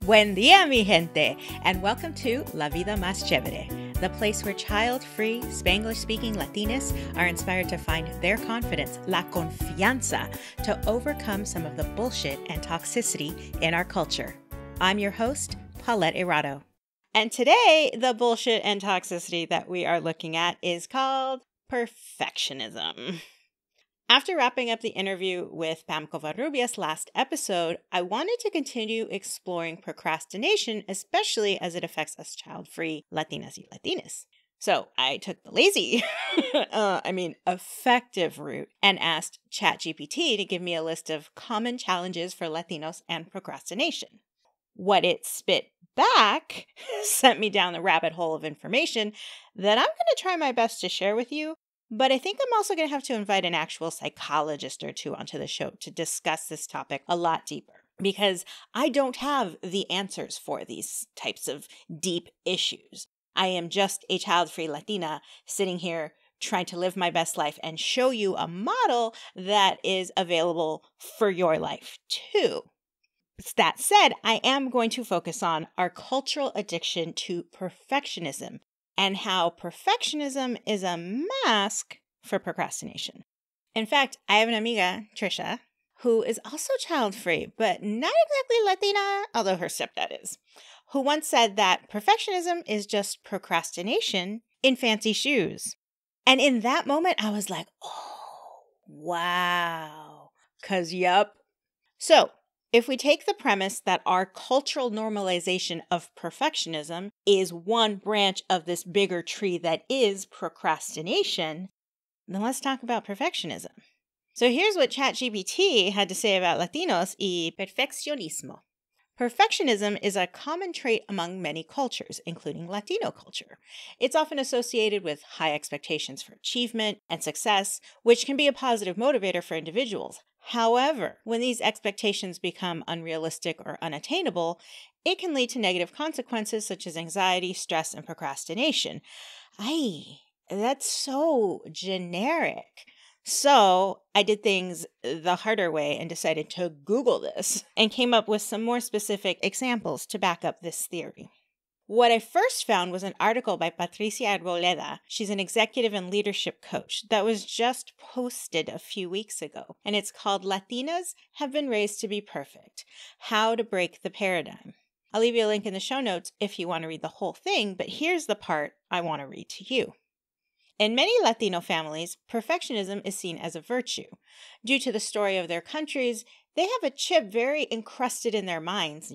Buen día, mi gente, and welcome to La Vida Más Chévere, the place where child-free, Spanglish-speaking Latinas are inspired to find their confidence, la confianza, to overcome some of the bullshit and toxicity in our culture. I'm your host, Paulette Irado. And today, the bullshit and toxicity that we are looking at is called perfectionism. After wrapping up the interview with Pam Covarrubias last episode, I wanted to continue exploring procrastination, especially as it affects us child-free Latinas y Latinas. So I took the lazy, effective route and asked ChatGPT to give me a list of common challenges for Latinos and procrastination. What it spit back sent me down the rabbit hole of information that I'm going to try my best to share with you. But I think I'm also going to have to invite an actual psychologist or two onto the show to discuss this topic a lot deeper, because I don't have the answers for these types of deep issues. I am just a child-free Latina sitting here trying to live my best life and show you a model that is available for your life too. That said, I am going to focus on our cultural addiction to perfectionism, and how perfectionism is a mask for procrastination. In fact, I have an amiga, Trisha, who is also child-free, but not exactly Latina, although her stepdad is, who once said that perfectionism is just procrastination in fancy shoes. And in that moment, I was like, oh, wow. 'Cause yup. So, if we take the premise that our cultural normalization of perfectionism is one branch of this bigger tree that is procrastination, then let's talk about perfectionism. So here's what ChatGPT had to say about Latinos y perfeccionismo. Perfectionism is a common trait among many cultures, including Latino culture. It's often associated with high expectations for achievement and success, which can be a positive motivator for individuals. However, when these expectations become unrealistic or unattainable, it can lead to negative consequences such as anxiety, stress, and procrastination. That's so generic. So I did things the harder way and decided to Google this and came up with some more specific examples to back up this theory. What I first found was an article by Patricia Arboleda. She's an executive and leadership coach that was just posted a few weeks ago. And it's called Latinas Have Been Raised to Be Perfect: How to Break the Paradigm. I'll leave you a link in the show notes if you want to read the whole thing, but here's the part I want to read to you. In many Latino families, perfectionism is seen as a virtue. Due to the story of their countries, they have a chip very encrusted in their minds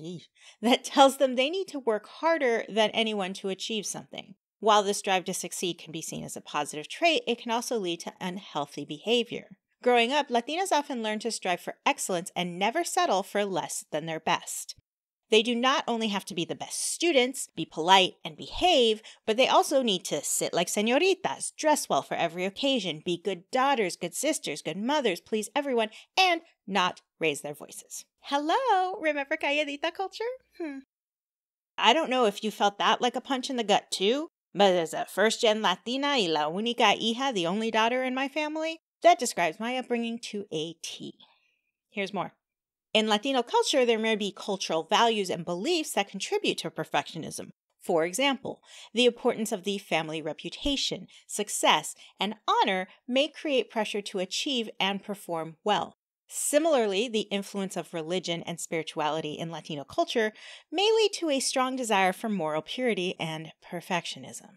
that tells them they need to work harder than anyone to achieve something. While this drive to succeed can be seen as a positive trait, it can also lead to unhealthy behavior. Growing up, Latinas often learn to strive for excellence and never settle for less than their best. They do not only have to be the best students, be polite, and behave, but they also need to sit like señoritas, dress well for every occasion, be good daughters, good sisters, good mothers, please everyone, and not raise their voices. Hello, remember calladita culture? I don't know if you felt that like a punch in the gut too, but as a first-gen Latina y la única hija, the only daughter in my family, that describes my upbringing to a T. Here's more. In Latino culture, there may be cultural values and beliefs that contribute to perfectionism. For example, the importance of the family reputation, success, and honor may create pressure to achieve and perform well. Similarly, the influence of religion and spirituality in Latino culture may lead to a strong desire for moral purity and perfectionism.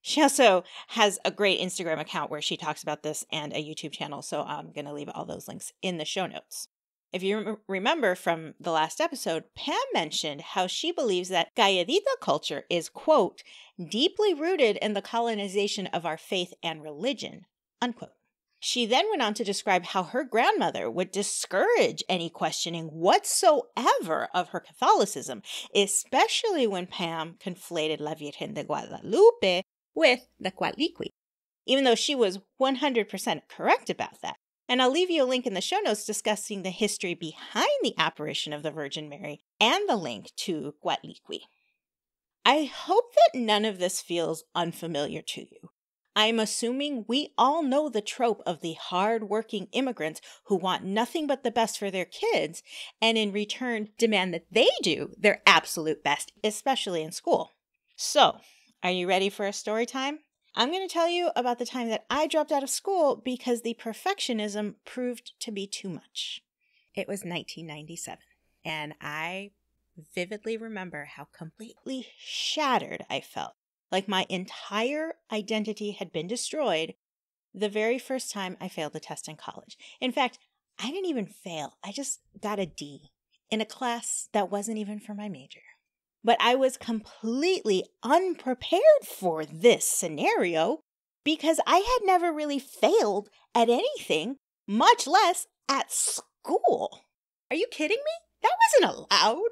She also has a great Instagram account where she talks about this and a YouTube channel, so I'm going to leave all those links in the show notes. If you remember from the last episode, Pam mentioned how she believes that calladita culture is, quote, deeply rooted in the colonization of our faith and religion, unquote. She then went on to describe how her grandmother would discourage any questioning whatsoever of her Catholicism, especially when Pam conflated La Virgen de Guadalupe with the Cuatlicue, even though she was 100% correct about that. And I'll leave you a link in the show notes discussing the history behind the apparition of the Virgin Mary and the link to Cuatlicue. I hope that none of this feels unfamiliar to you. I'm assuming we all know the trope of the hard-working immigrants who want nothing but the best for their kids and in return demand that they do their absolute best, especially in school. So, are you ready for a story time? I'm going to tell you about the time that I dropped out of school because the perfectionism proved to be too much. It was 1997, and I vividly remember how completely shattered I felt. Like my entire identity had been destroyed the very first time I failed a test in college. In fact, I didn't even fail. I just got a D in a class that wasn't even for my major. But I was completely unprepared for this scenario because I had never really failed at anything, much less at school. Are you kidding me? That wasn't allowed.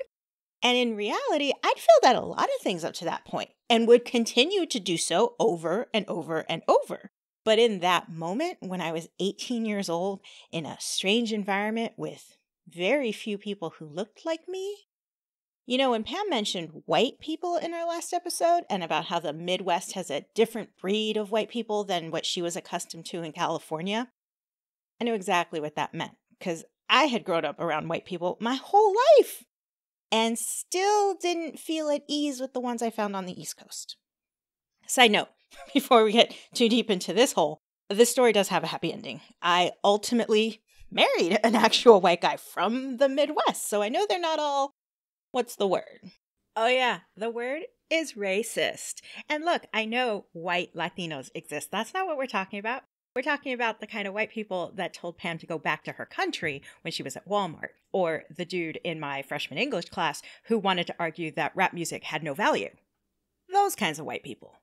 And in reality, I'd failed at a lot of things up to that point and would continue to do so over and over and over. But in that moment, when I was 18 years old, in a strange environment with very few people who looked like me, you know, when Pam mentioned white people in our last episode and about how the Midwest has a different breed of white people than what she was accustomed to in California, I knew exactly what that meant because I had grown up around white people my whole life and still didn't feel at ease with the ones I found on the East Coast. Side note, before we get too deep into this hole, this story does have a happy ending. I ultimately married an actual white guy from the Midwest, so I know they're not all, what's the word? Oh yeah, the word is racist. And look, I know white Latinos exist. That's not what we're talking about. We're talking about the kind of white people that told Pam to go back to her country when she was at Walmart, or the dude in my freshman English class who wanted to argue that rap music had no value. Those kinds of white people.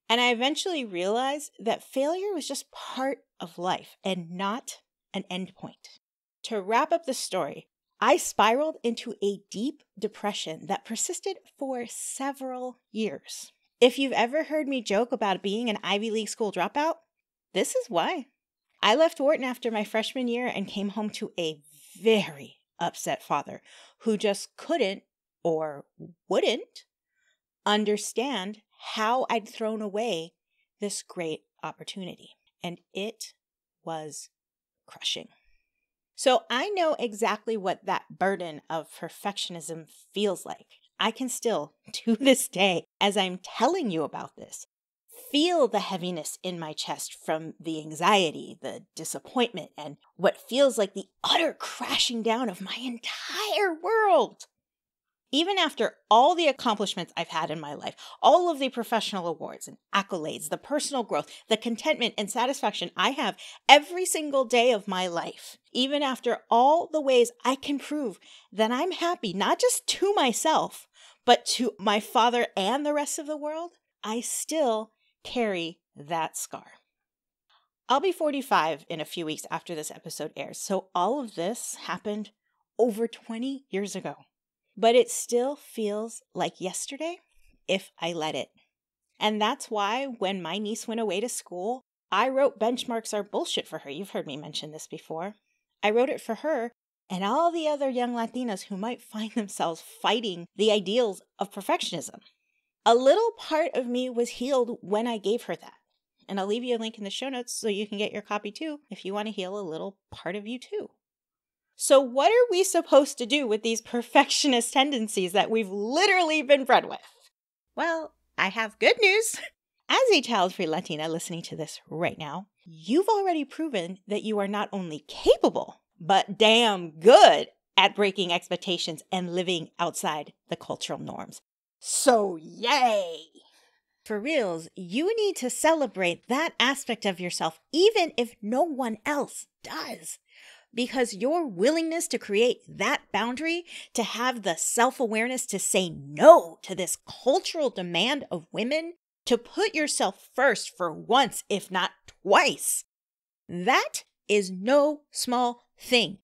And I eventually realized that failure was just part of life and not an endpoint. To wrap up the story, I spiraled into a deep depression that persisted for several years. If you've ever heard me joke about being an Ivy League school dropout, this is why. I left Wharton after my freshman year and came home to a very upset father who just couldn't or wouldn't understand how I'd thrown away this great opportunity. And it was crushing. So I know exactly what that burden of perfectionism feels like. I can still, to this day, as I'm telling you about this, feel the heaviness in my chest from the anxiety, the disappointment, and what feels like the utter crashing down of my entire world. Even after all the accomplishments I've had in my life, all of the professional awards and accolades, the personal growth, the contentment and satisfaction I have every single day of my life, even after all the ways I can prove that I'm happy, not just to myself, but to my father and the rest of the world, I still carry that scar. I'll be 45 in a few weeks after this episode airs, so all of this happened over 20 years ago. But it still feels like yesterday if I let it. And that's why when my niece went away to school, I wrote Benchmarks Are Bullshit for her. You've heard me mention this before. I wrote it for her and all the other young Latinas who might find themselves fighting the ideals of perfectionism. A little part of me was healed when I gave her that. And I'll leave you a link in the show notes so you can get your copy too if you want to heal a little part of you too. So what are we supposed to do with these perfectionist tendencies that we've literally been bred with? Well, I have good news. As a child-free Latina listening to this right now, you've already proven that you are not only capable, but damn good at breaking expectations and living outside the cultural norms. So yay! For reals, you need to celebrate that aspect of yourself even if no one else does. Because your willingness to create that boundary, to have the self-awareness to say no to this cultural demand of women, to put yourself first for once, if not twice, that is no small thing.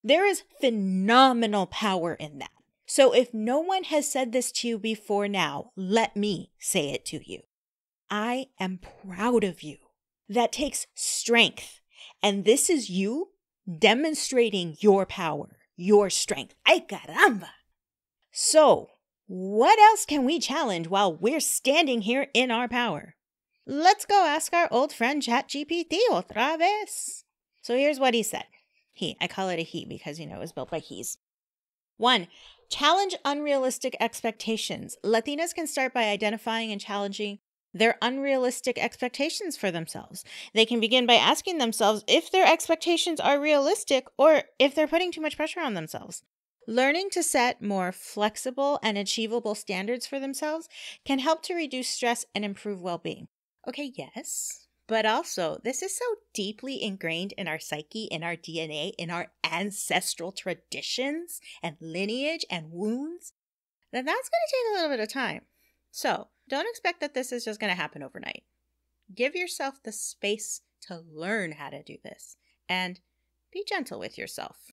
There is phenomenal power in that. So if no one has said this to you before now, let me say it to you. I am proud of you. That takes strength. And this is you demonstrating your power, your strength. Ay caramba! So, what else can we challenge while we're standing here in our power? Let's go ask our old friend ChatGPT otra vez. So here's what he said. I call it a he because, it was built by he's. 1. Challenge unrealistic expectations. Latinas can start by identifying and challenging their unrealistic expectations for themselves. They can begin by asking themselves if their expectations are realistic or if they're putting too much pressure on themselves. Learning to set more flexible and achievable standards for themselves can help to reduce stress and improve well-being. Okay, yes. But also, this is so deeply ingrained in our psyche, in our DNA, in our ancestral traditions and lineage and wounds, that that's going to take a little bit of time. So, don't expect that this is just going to happen overnight. Give yourself the space to learn how to do this and be gentle with yourself.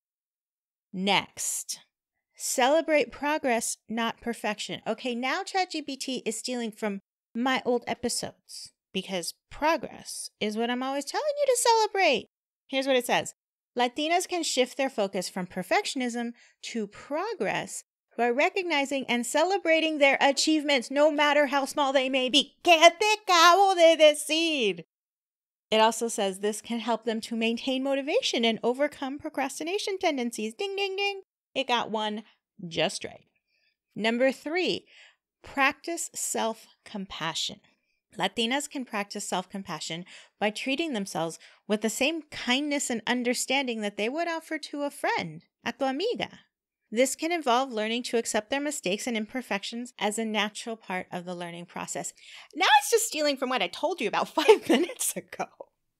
Next, celebrate progress, not perfection. Okay, now ChatGPT is stealing from my old episodes, because progress is what I'm always telling you to celebrate. Here's what it says. Latinas can shift their focus from perfectionism to progress by recognizing and celebrating their achievements, no matter how small they may be. ¿Qué te acabo de decir? It also says this can help them to maintain motivation and overcome procrastination tendencies. Ding, ding, ding. It got one just right. Number 3, practice self-compassion. Latinas can practice self-compassion by treating themselves with the same kindness and understanding that they would offer to a friend, a tu amiga. This can involve learning to accept their mistakes and imperfections as a natural part of the learning process. Now it's just stealing from what I told you about 5 minutes ago.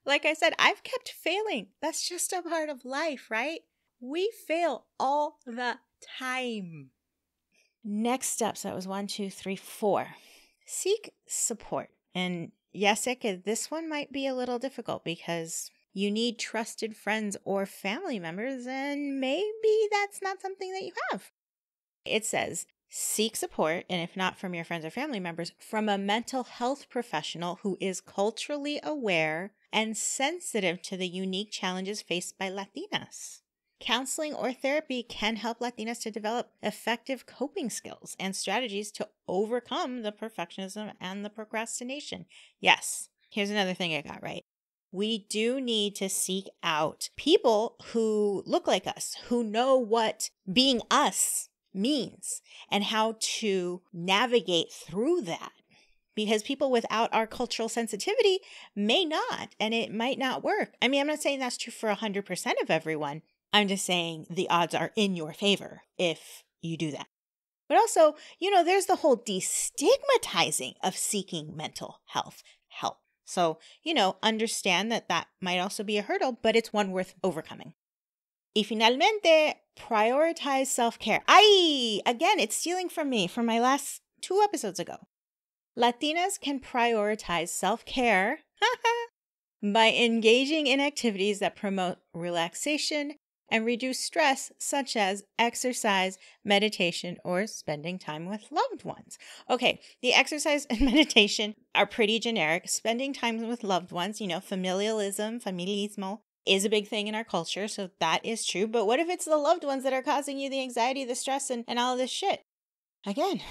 Like I said, I've kept failing. That's just a part of life, right? We fail all the time. Next steps, that was 1, 2, 3, 4. Seek support. And yes, this one might be a little difficult because you need trusted friends or family members, and maybe that's not something that you have. It says, seek support, and if not from your friends or family members, from a mental health professional who is culturally aware and sensitive to the unique challenges faced by Latinas. Counseling or therapy can help Latinas to develop effective coping skills and strategies to overcome the perfectionism and the procrastination. Yes, here's another thing I got right. We do need to seek out people who look like us, who know what being us means and how to navigate through that. Because people without our cultural sensitivity may not, and it might not work. I mean, I'm not saying that's true for 100% of everyone. I'm just saying the odds are in your favor if you do that. But also, there's the whole destigmatizing of seeking mental health help. So, understand that might also be a hurdle, but it's one worth overcoming. Y finalmente, prioritize self-care. Again, it's stealing from me from my last 2 episodes ago. Latinas can prioritize self-care by engaging in activities that promote relaxation and reduce stress, such as exercise, meditation, or spending time with loved ones. Okay, the exercise and meditation are pretty generic. Spending time with loved ones, familismo, is a big thing in our culture, so that is true. But what if it's the loved ones that are causing you the anxiety, the stress, and all of this shit? Again,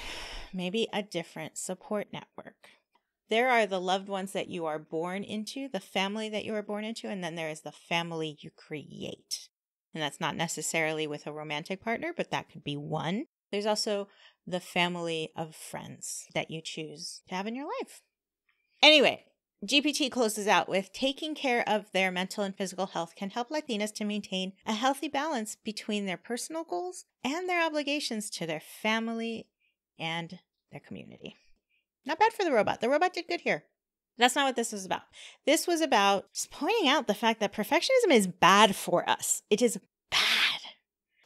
maybe a different support network. There are the loved ones that you are born into, the family that you are born into, and then there is the family you create. And that's not necessarily with a romantic partner, but that could be one. There's also the family of friends that you choose to have in your life. Anyway, GPT closes out with taking care of their mental and physical health can help Latinas to maintain a healthy balance between their personal goals and their obligations to their family and their community. Not bad for the robot. The robot did good here. That's not what this was about. This was about just pointing out the fact that perfectionism is bad for us. It is bad.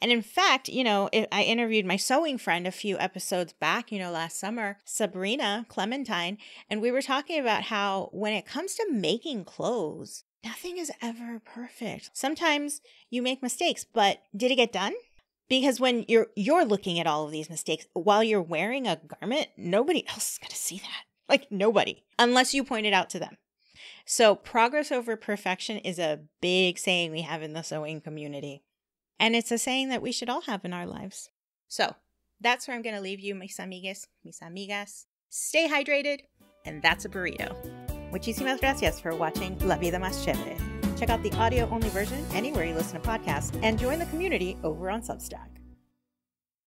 And in fact, I interviewed my sewing friend a few episodes back, last summer, Sabrina Clementine, and we were talking about how when it comes to making clothes, nothing is ever perfect. Sometimes you make mistakes, but did it get done? Because when you're looking at all of these mistakes while you're wearing a garment, nobody else is going to see that. Like nobody, unless you point it out to them. So progress over perfection is a big saying we have in the sewing community. And it's a saying that we should all have in our lives. So that's where I'm going to leave you, mis amigues, mis amigas. Stay hydrated, and that's a burrito. Muchísimas gracias for watching La Vida Más Chévere. Check out the audio-only version anywhere you listen to podcasts and join the community over on Substack.